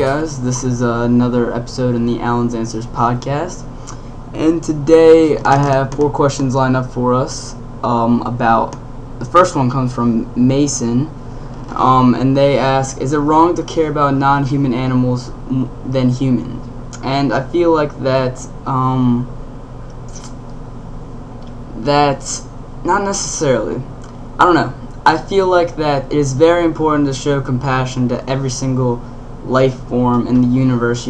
guys, this is another episode in the Allan's Answers podcast, and today I have 4 questions lined up for us. About the first one comes from Mason, and they ask, is it wrong to care about non-human animals than human? And I feel like that's not necessarily. I don't know. I feel like that it is very important to show compassion to every single life form in the universe,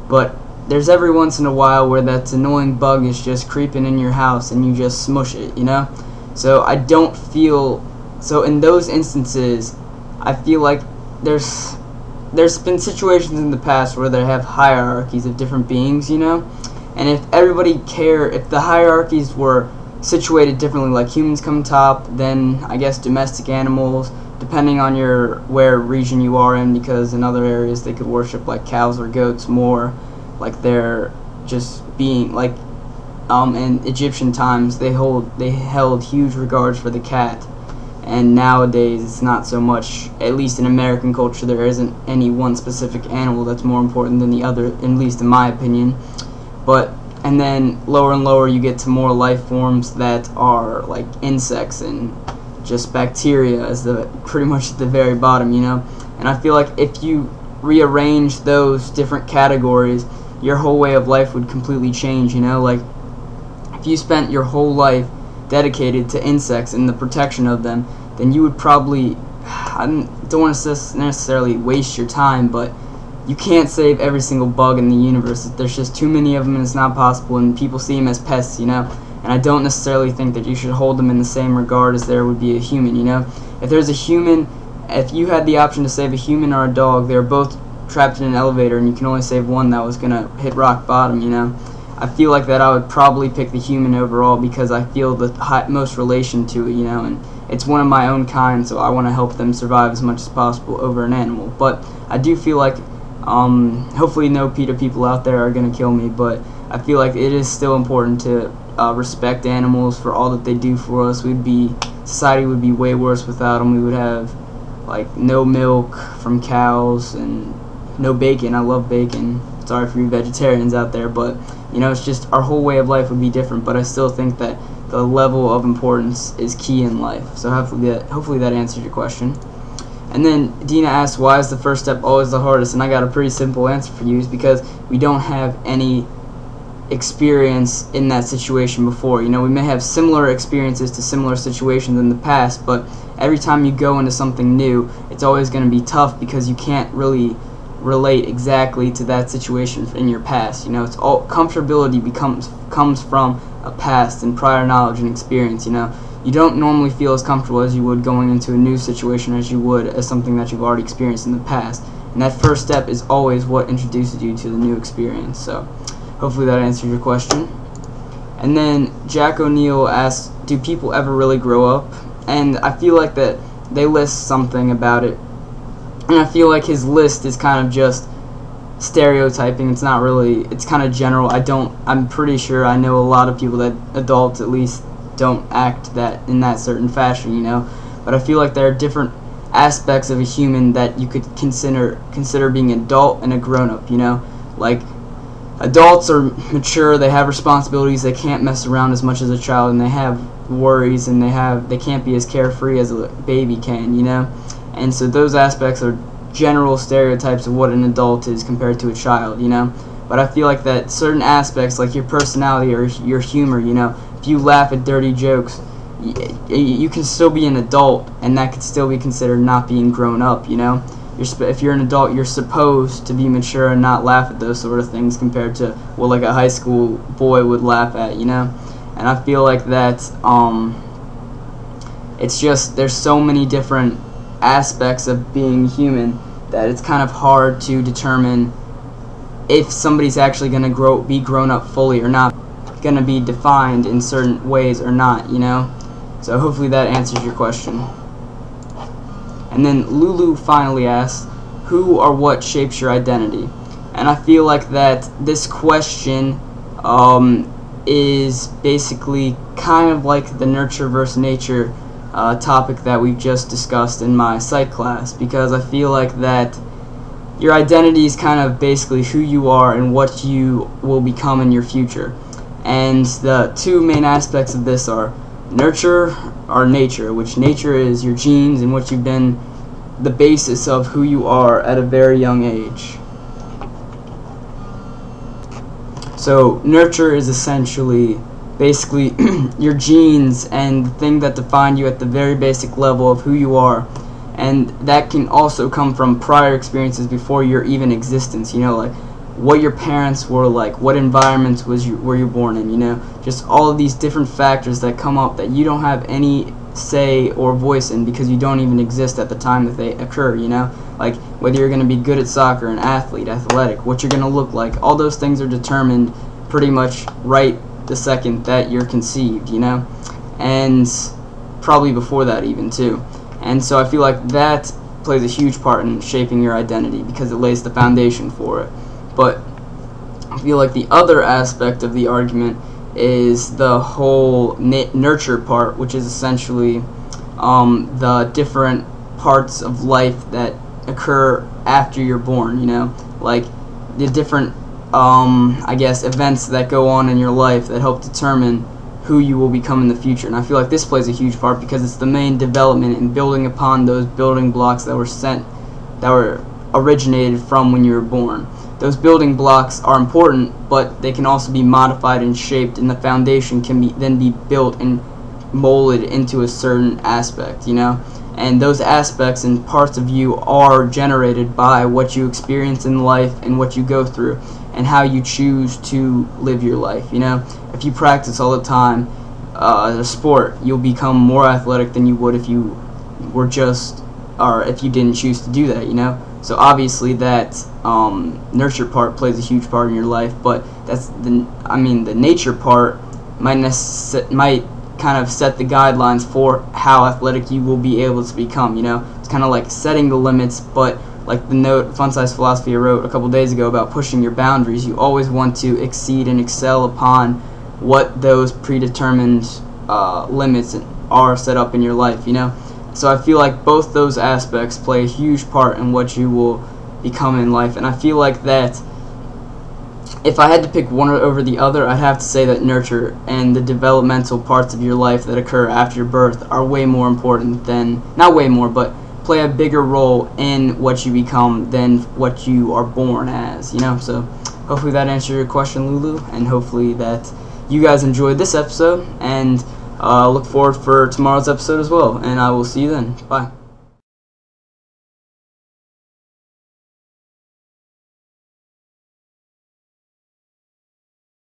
but there's every once in a while where that annoying bug is just creeping in your house and you just smush it, So I don't feel, so in those instances, I feel like there's been situations in the past where they have hierarchies of different beings, and if if the hierarchies were situated differently, like humans come top, then I guess domestic animals, depending on where region you are in, because in other areas they could worship like cows or goats more, like they're just being like in Egyptian times they held huge regards for the cat, and nowadays it's not so much. At least in American culture, there isn't any one specific animal that's more important than the other, at least in my opinion. And then lower and lower you get to more life forms that are like insects and just bacteria as pretty much at the very bottom, And I feel like if you rearrange those different categories, your whole way of life would completely change, Like if you spent your whole life dedicated to insects and the protection of them, then you would probably, I don't want to necessarily waste your time, but you can't save every single bug in the universe. There's just too many of them and it's not possible, and people see them as pests, And I don't necessarily think that you should hold them in the same regard as there would be a human, If you had the option to save a human or a dog, they're both trapped in an elevator and you can only save one that was going to hit rock bottom, I feel like that I would probably pick the human overall because I feel the most relation to it, and it's one of my own kind, so I want to help them survive as much as possible over an animal. But I do feel like hopefully no PETA people out there are going to kill me, but I feel like it is still important to respect animals for all that they do for us. Society would be way worse without them. We would have like no milk from cows and no bacon. I love bacon. Sorry for you vegetarians out there, but it's just our whole way of life would be different. But I still think that the level of importance is key in life. So hopefully that answered your question. And then Dina asked, why is the first step always the hardest? And I got a pretty simple answer for you. Is because we don't have any experience in that situation before. We may have similar experiences to similar situations in the past, but every time you go into something new, it's always going to be tough because you can't really relate exactly to that situation in your past. It's all comfortability comes from a past and prior knowledge and experience. You don't normally feel as comfortable as you would going into a new situation as you would as something that you've already experienced in the past. And that first step is always what introduces you to the new experience. So hopefully that answers your question. And then Jack O'Neill asks, do people ever really grow up? And I feel like that they list something about it, and I feel like his list is kind of just stereotyping. It's not really, it's kind of general. I'm pretty sure I know a lot of people that adults at least don't act in that certain fashion, But I feel like there are different aspects of a human that you could consider being adult and a grown-up, Like adults are mature, they have responsibilities, they can't mess around as much as a child, and they have worries, and they can't be as carefree as a baby can, And so those aspects are general stereotypes of what an adult is compared to a child, But I feel like that certain aspects, like your personality or your humor, if you laugh at dirty jokes, you can still be an adult, and that could still be considered not being grown up, If you're an adult, you're supposed to be mature and not laugh at those sort of things compared to what like a high school boy would laugh at, And I feel like that it's just there's so many different aspects of being human that it's kind of hard to determine if somebody's actually going to be grown up fully or not, going to be defined in certain ways or not, So hopefully that answers your question. And then Lulu finally asks, who or what shapes your identity? And I feel like that this question is basically kind of like the nurture versus nature topic that we've just discussed in my psych class, because I feel like that your identity is kind of basically who you are and what you will become in your future. And the two main aspects of this are nurture or nature, which nature is your genes and what you've been the basis of who you are at a very young age. So nurture is essentially basically your genes and the thing that define you at the very basic level of who you are, and that can also come from prior experiences before your even existence, you know, like what your parents were like, what environments were you born in, you know, just all of these different factors that come up that you don't have any say or voice in because you don't even exist at the time that they occur, you know, like whether you're going to be good at soccer, an athlete, athletic, what you're going to look like, all those things are determined pretty much right the second that you're conceived, you know, and probably before that even too. And so I feel like that plays a huge part in shaping your identity because it lays the foundation for it. But I feel like the other aspect of the argument is the whole nurture part, which is essentially the different parts of life that occur after you're born, you know, like the different I guess events that go on in your life that help determine who you will become in the future. And I feel like this plays a huge part because it's the main development in building upon those building blocks that were originated from when you were born. Those building blocks are important, but they can also be modified and shaped, and the foundation can then be built and molded into a certain aspect, you know. And those aspects and parts of you are generated by what you experience in life and what you go through and how you choose to live your life, you know. If you practice all the time as a sport, you'll become more athletic than you would if you were just, or if you didn't choose to do that, you know. So obviously that nurture part plays a huge part in your life, but that's the nature part might kind of set the guidelines for how athletic you will be able to become, you know. It's kind of like setting the limits, but like the note Fun Size Philosophy I wrote a couple days ago about pushing your boundaries, you always want to exceed and excel upon what those predetermined limits are set up in your life, you know. So I feel like both those aspects play a huge part in what you will become in life, and I feel like that if I had to pick one over the other, I'd have to say that nurture and the developmental parts of your life that occur after your birth are way more important than, not way more, but play a bigger role in what you become than what you are born as, you know. So hopefully that answered your question, Lulu, and hopefully that you guys enjoyed this episode, and look forward for tomorrow's episode as well, and I will see you then. Bye.